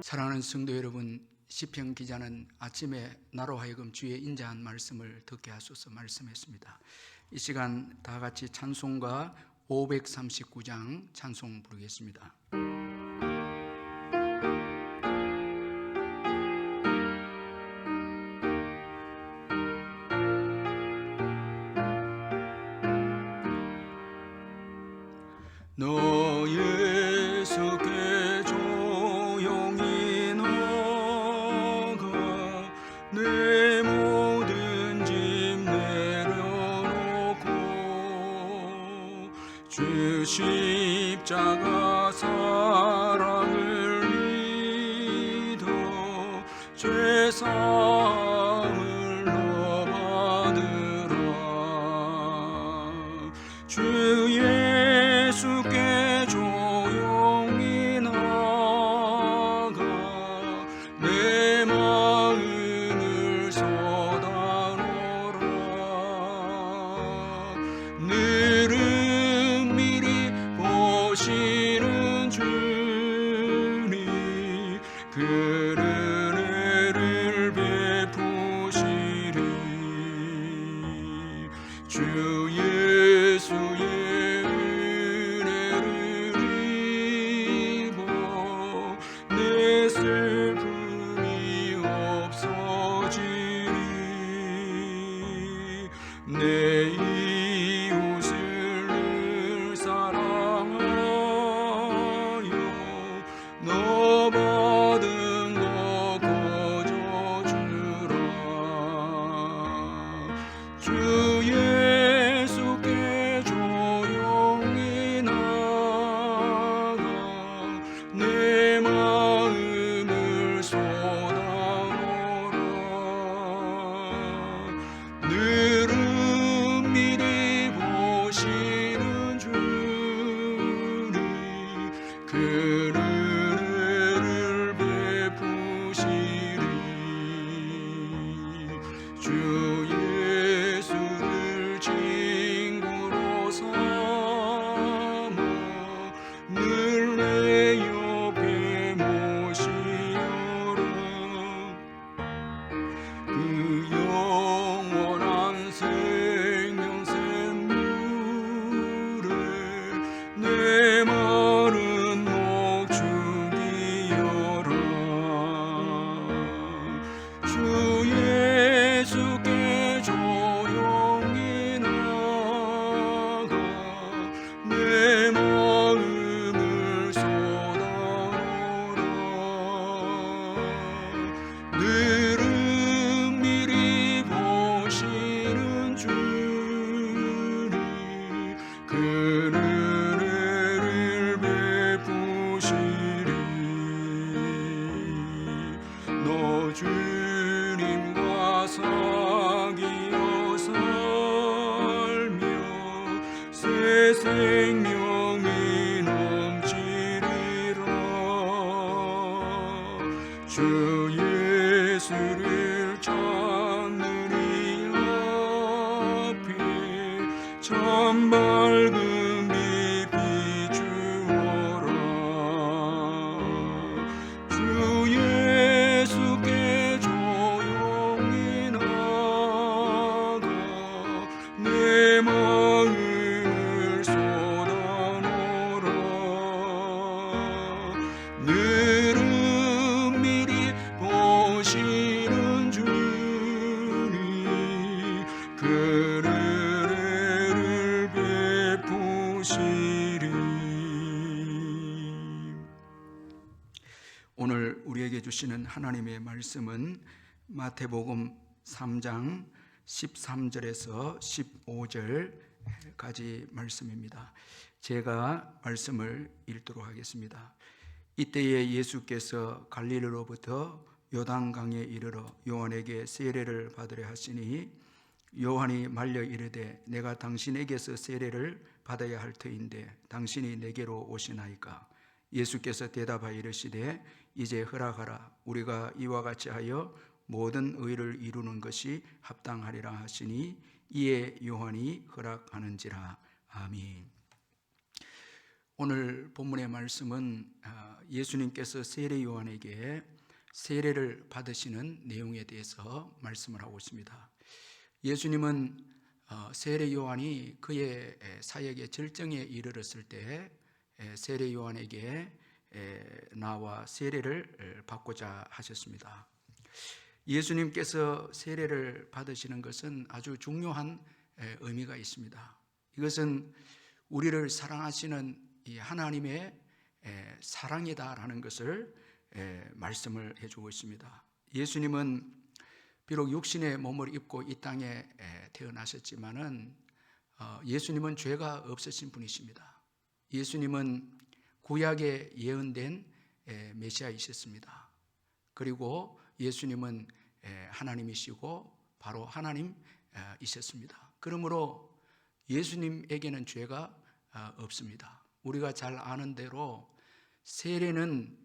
사랑하는 성도 여러분, 시편 기자는 아침에 나로 하여금 주의 인자한 말씀을 듣게 하소서 말씀했습니다. 이 시간 다 같이 찬송가 539장 찬송 부르겠습니다. 너 예수께 조용히 나가 내 모든 짐 내려놓고 주 십자가 사랑을 믿어 죄사함을 너 받으라. 주 예수께 조용히 나가 내 마음을 쏟아놓으라. 늘은 미리 보시는 주님 그 은혜를 베푸시리. 주 예수의 은혜를 입어 내 슬픔이 없어지리. 내 이웃을 늘 사랑하여 너 받은 것 거저주라. 주 예수께 조용히 나가 내 마음을 쏟아놓으라. 늘은 미리 보시는 주님 그 은혜를 베푸시리. 주 예수를 친구로 삼아 늘 내 옆에 모시어라. 그 영원한 생명 샘물에 내 마른 목 죽이어라. 주 예수께 조용히 나가 내 마음을 쏟아놓으라. 늘은 미리 보시는 주님 그 은혜를 베푸시리. 너 주님과 사귀어 살며 새 생명이 넘치리라. 주 예수를 찾는 이 앞에 참 밝은 빛 비추어라. 주 예수께 조용히 나가 내 마음을 쏟아놓으라. 늘은 미리 보시는 주님 그 은혜를 베푸시리. 오늘 우리에게 주시는 하나님의 말씀은 마태복음 3장 13절에서 15절까지 말씀입니다. 제가 말씀을 읽도록 하겠습니다. 이때에 예수께서 갈릴리로부터 요단강에 이르러 요한에게 세례를 받으려 하시니 요한이 말려 이르되 내가 당신에게서 세례를 받아야 할 터인데 당신이 내게로 오시나이까. 예수께서 대답하여 이르시되 이제 허락하라. 우리가 이와 같이 하여 모든 의를 이루는 것이 합당하리라 하시니 이에 요한이 허락하는지라. 아멘. 오늘 본문의 말씀은 예수님께서 세례 요한에게 세례를 받으시는 내용에 대해서 말씀을 하고 있습니다. 예수님은 세례 요한이 그의 사역의 절정에 이르렀을 때 세례 요한에게 나와 세례를 받고자 하셨습니다. 예수님께서 세례를 받으시는 것은 아주 중요한 의미가 있습니다. 이것은 우리를 사랑하시는 이 하나님의 사랑이다라는 것을 말씀을 해주고 있습니다. 예수님은 비록 육신의 몸을 입고 이 땅에 태어나셨지만은 예수님은 죄가 없으신 분이십니다. 예수님은 구약에 예언된 메시아이셨습니다. 그리고 예수님은 하나님이시고 바로 하나님이셨습니다. 그러므로 예수님에게는 죄가 없습니다. 우리가 잘 아는 대로 세례는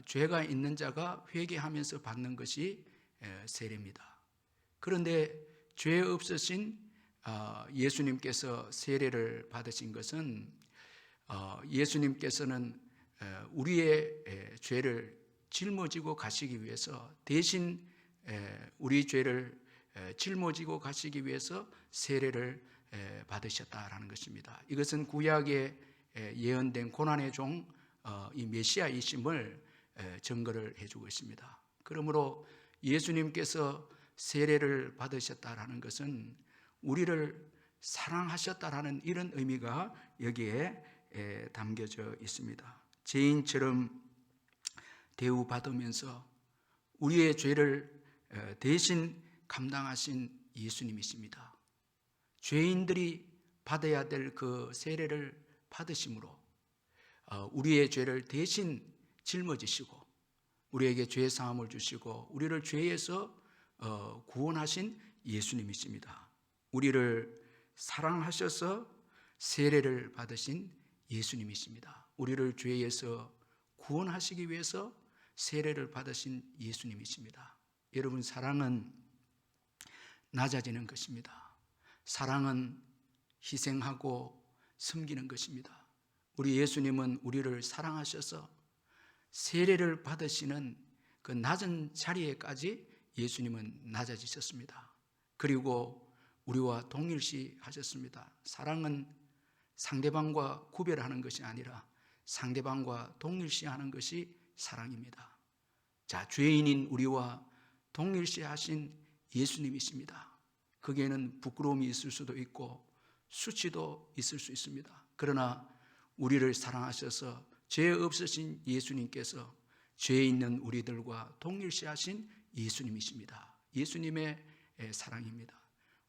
죄가 있는 자가 회개하면서 받는 것이 세례입니다. 그런데 죄 없으신 예수님께서 세례를 받으신 것은 예수님께서는 우리의 죄를 짊어지고 가시기 위해서 대신 우리 죄를 짊어지고 가시기 위해서 세례를 받으셨다라는 것입니다. 이것은 구약에 예언된 고난의 종 이 메시아이심을 증거를 해주고 있습니다. 그러므로 예수님께서 세례를 받으셨다라는 것은 우리를 사랑하셨다라는 이런 의미가 여기에 담겨져 있습니다. 죄인처럼 대우받으면서 우리의 죄를 대신 감당하신 예수님이십니다. 죄인들이 받아야 될 그 세례를 받으심으로 우리의 죄를 대신 짊어지시고 우리에게 죄 사함을 주시고 우리를 죄에서 구원하신 예수님이십니다. 우리를 사랑하셔서 세례를 받으신 예수님이십니다. 우리를 죄에서 구원하시기 위해서 세례를 받으신 예수님이십니다. 여러분, 사랑은 낮아지는 것입니다. 사랑은 희생하고 섬기는 것입니다. 우리 예수님은 우리를 사랑하셔서 세례를 받으시는 그 낮은 자리에까지 예수님은 낮아지셨습니다. 그리고 우리와 동일시 하셨습니다. 사랑은 상대방과 구별하는 것이 아니라 상대방과 동일시하는 것이 사랑입니다. 자, 죄인인 우리와 동일시하신 예수님이십니다. 거기에는 부끄러움이 있을 수도 있고 수치도 있을 수 있습니다. 그러나 우리를 사랑하셔서 죄 없으신 예수님께서 죄 있는 우리들과 동일시하신 예수님이십니다. 예수님의 사랑입니다.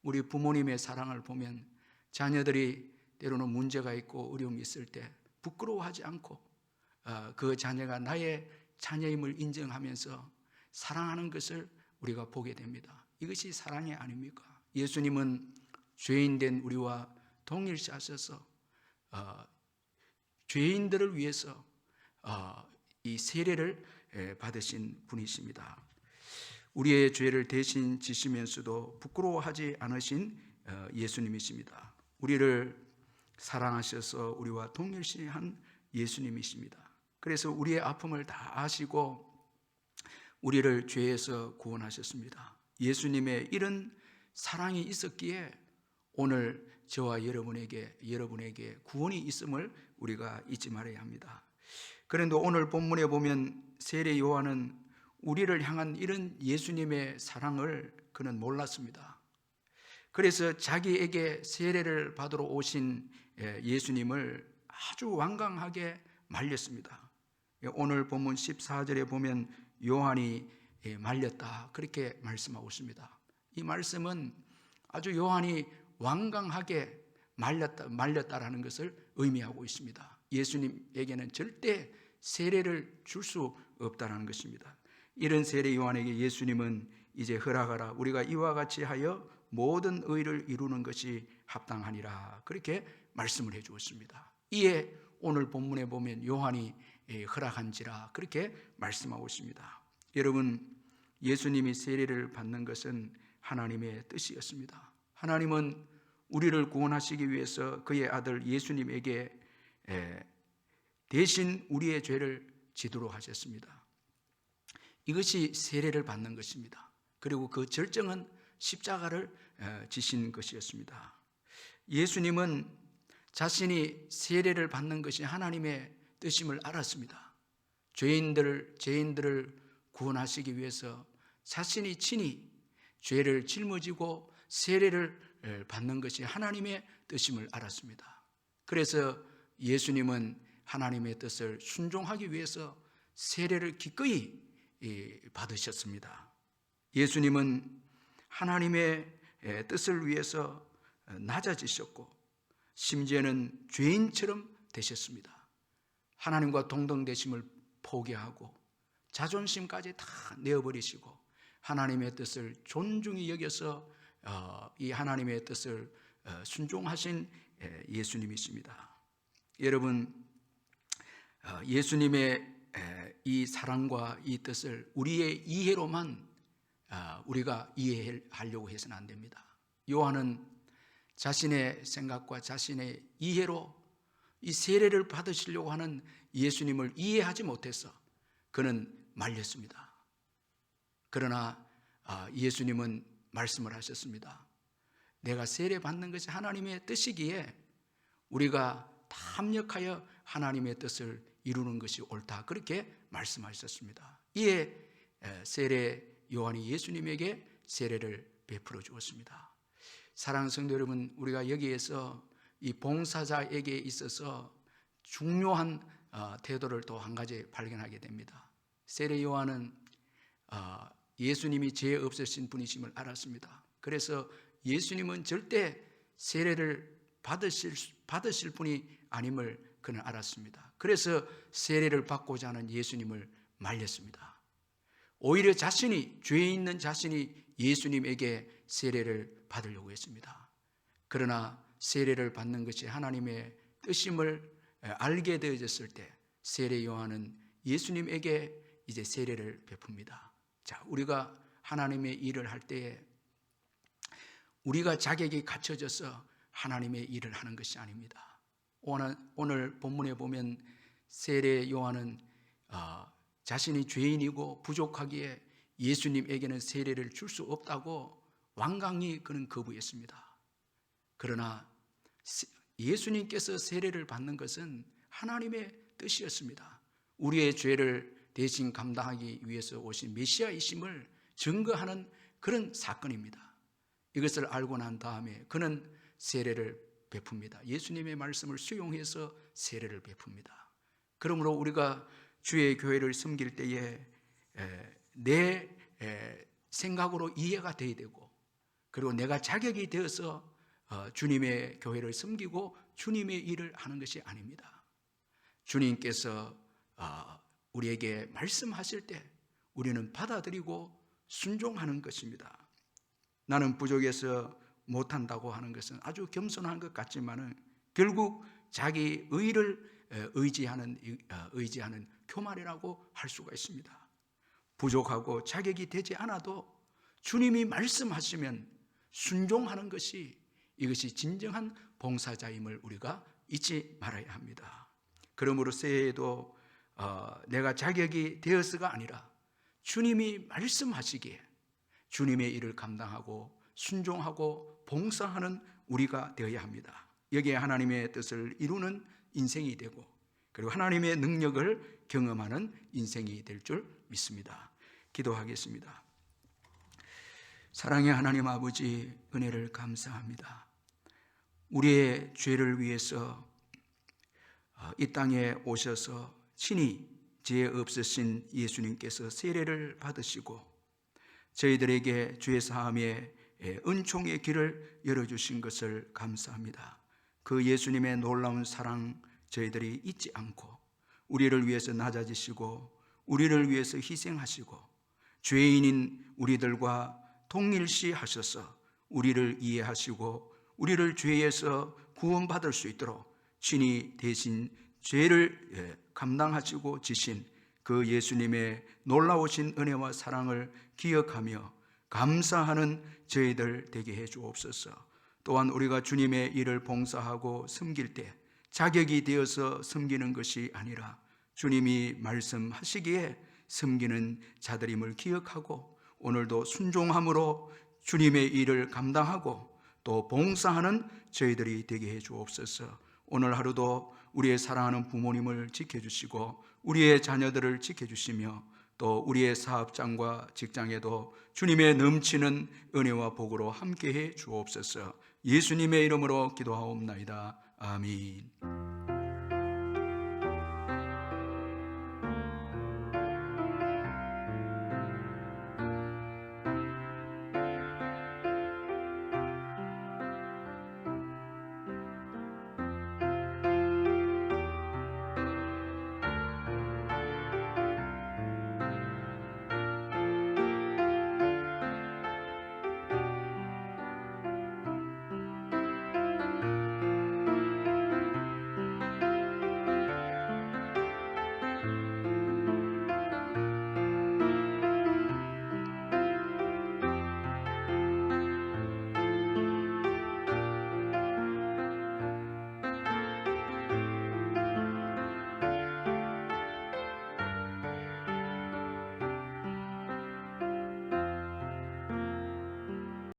우리 부모님의 사랑을 보면 자녀들이 때로는 문제가 있고 어려움이 있을 때 부끄러워하지 않고 그 자녀가 나의 자녀임을 인정하면서 사랑하는 것을 우리가 보게 됩니다. 이것이 사랑이 아닙니까? 예수님은 죄인된 우리와 동일시하셔서 죄인들을 위해서 이 세례를 받으신 분이십니다. 우리의 죄를 대신 지시면서도 부끄러워하지 않으신 예수님이십니다. 우리를 사랑하셔서 우리와 동일시한 예수님이십니다. 그래서 우리의 아픔을 다 아시고 우리를 죄에서 구원하셨습니다. 예수님의 이런 사랑이 있었기에 오늘 저와 여러분에게 구원이 있음을 우리가 잊지 말아야 합니다. 그런데 오늘 본문에 보면 세례 요한은 우리를 향한 이런 예수님의 사랑을 그는 몰랐습니다. 그래서 자기에게 세례를 받으러 오신 예수님을 아주 완강하게 말렸습니다. 오늘 본문 14절에 보면 요한이 말렸다, 그렇게 말씀하고 있습니다. 이 말씀은 아주 요한이 완강하게 말렸다라는 것을 의미하고 있습니다. 예수님에게는 절대 세례를 줄 수 없다는 것입니다. 이런 세례 요한에게 예수님은 이제 허락하라, 우리가 이와 같이 하여 모든 의를 이루는 것이 합당하니라, 그렇게 말씀을 해 주었습니다. 이에 오늘 본문에 보면 요한이 허락한지라, 그렇게 말씀하고 있습니다. 여러분, 예수님이 세례를 받는 것은 하나님의 뜻이었습니다. 하나님은 우리를 구원하시기 위해서 그의 아들 예수님에게 대신 우리의 죄를 지도록 하셨습니다. 이것이 세례를 받는 것입니다. 그리고 그 절정은 십자가를 지신 것이었습니다. 예수님은 자신이 세례를 받는 것이 하나님의 뜻임을 알았습니다. 죄인들을 구원하시기 위해서 자신이 친히 죄를 짊어지고 세례를 받는 것이 하나님의 뜻임을 알았습니다. 그래서 예수님은 하나님의 뜻을 순종하기 위해서 세례를 기꺼이 받으셨습니다. 예수님은 하나님의 뜻을 위해서 낮아지셨고 심지어는 죄인처럼 되셨습니다. 하나님과 동등되심을 포기하고 자존심까지 다 내어버리시고 하나님의 뜻을 존중히 여겨서 이 하나님의 뜻을 순종하신 예수님이십니다. 여러분, 예수님의 이 사랑과 이 뜻을 우리의 이해로만 우리가 이해하려고 해서는 안 됩니다. 요한은 자신의 생각과 자신의 이해로 이 세례를 받으시려고 하는 예수님을 이해하지 못해서 그는 말렸습니다. 그러나 예수님은 말씀을 하셨습니다. 내가 세례 받는 것이 하나님의 뜻이기에 우리가 다 합력하여 하나님의 뜻을 이루는 것이 옳다, 그렇게 말씀하셨습니다. 이에 세례 요한이 예수님에게 세례를 베풀어 주었습니다. 사랑하는 성도 여러분, 우리가 여기에서 이 봉사자에게 있어서 중요한 태도를 또 한 가지 발견하게 됩니다. 세례 요한은 예수님이 죄 없으신 분이심을 알았습니다. 그래서 예수님은 절대 세례를 받으실 분이 아님을 그는 알았습니다. 그래서 세례를 받고자 하는 예수님을 말렸습니다. 오히려 죄에 있는 자신이 예수님에게 세례를 받으려고 했습니다. 그러나 세례를 받는 것이 하나님의 뜻임을 알게 되어졌을 때 세례 요한은 예수님에게 이제 세례를 베풉니다. 자, 우리가 하나님의 일을 할 때에 우리가 자격이 갖춰져서 하나님의 일을 하는 것이 아닙니다. 오늘 본문에 보면 세례 요한은 자신이 죄인이고 부족하기에 예수님에게는 세례를 줄 수 없다고 완강히 그는 거부했습니다. 그러나 예수님께서 세례를 받는 것은 하나님의 뜻이었습니다. 우리의 죄를 대신 감당하기 위해서 오신 메시아이심을 증거하는 그런 사건입니다. 이것을 알고 난 다음에 그는 세례를 베풉니다. 예수님의 말씀을 수용해서 세례를 베풉니다. 그러므로 우리가 주의 교회를 섬길 때에 내 생각으로 이해가 돼야 되고, 그리고 내가 자격이 되어서 주님의 교회를 섬기고 주님의 일을 하는 것이 아닙니다. 주님께서 우리에게 말씀하실 때 우리는 받아들이고 순종하는 것입니다. 나는 부족해서 못한다고 하는 것은 아주 겸손한 것 같지만은 결국 자기 의를 의지하는 교만이라고 할 수가 있습니다. 부족하고 자격이 되지 않아도 주님이 말씀하시면 순종하는 것이, 이것이 진정한 봉사자임을 우리가 잊지 말아야 합니다. 그러므로 새해에도 내가 자격이 되어서가 아니라 주님이 말씀하시기에 주님의 일을 감당하고 순종하고 봉사하는 우리가 되어야 합니다. 여기에 하나님의 뜻을 이루는 인생이 되고, 그리고 하나님의 능력을 경험하는 인생이 될 줄 믿습니다. 기도하겠습니다. 사랑의 하나님 아버지, 은혜를 감사합니다. 우리의 죄를 위해서 이 땅에 오셔서 친히 죄 없으신 예수님께서 세례를 받으시고 저희들에게 죄 사함의 은총의 길을 열어주신 것을 감사합니다. 그 예수님의 놀라운 사랑 저희들이 잊지 않고 우리를 위해서 낮아지시고 우리를 위해서 희생하시고 죄인인 우리들과 동일시 하셔서 우리를 이해하시고 우리를 죄에서 구원받을 수 있도록 친히 대신 죄를 감당하시고 지신 그 예수님의 놀라우신 은혜와 사랑을 기억하며 감사하는 저희들 되게 해 주옵소서. 또한 우리가 주님의 일을 봉사하고 섬길 때 자격이 되어서 섬기는 것이 아니라 주님이 말씀하시기에 섬기는 자들임을 기억하고 오늘도 순종함으로 주님의 일을 감당하고 또 봉사하는 저희들이 되게 해 주옵소서. 오늘 하루도 우리의 사랑하는 부모님을 지켜주시고 우리의 자녀들을 지켜주시며 또 우리의 사업장과 직장에도 주님의 넘치는 은혜와 복으로 함께해 주옵소서. 예수님의 이름으로 기도하옵나이다. 아멘.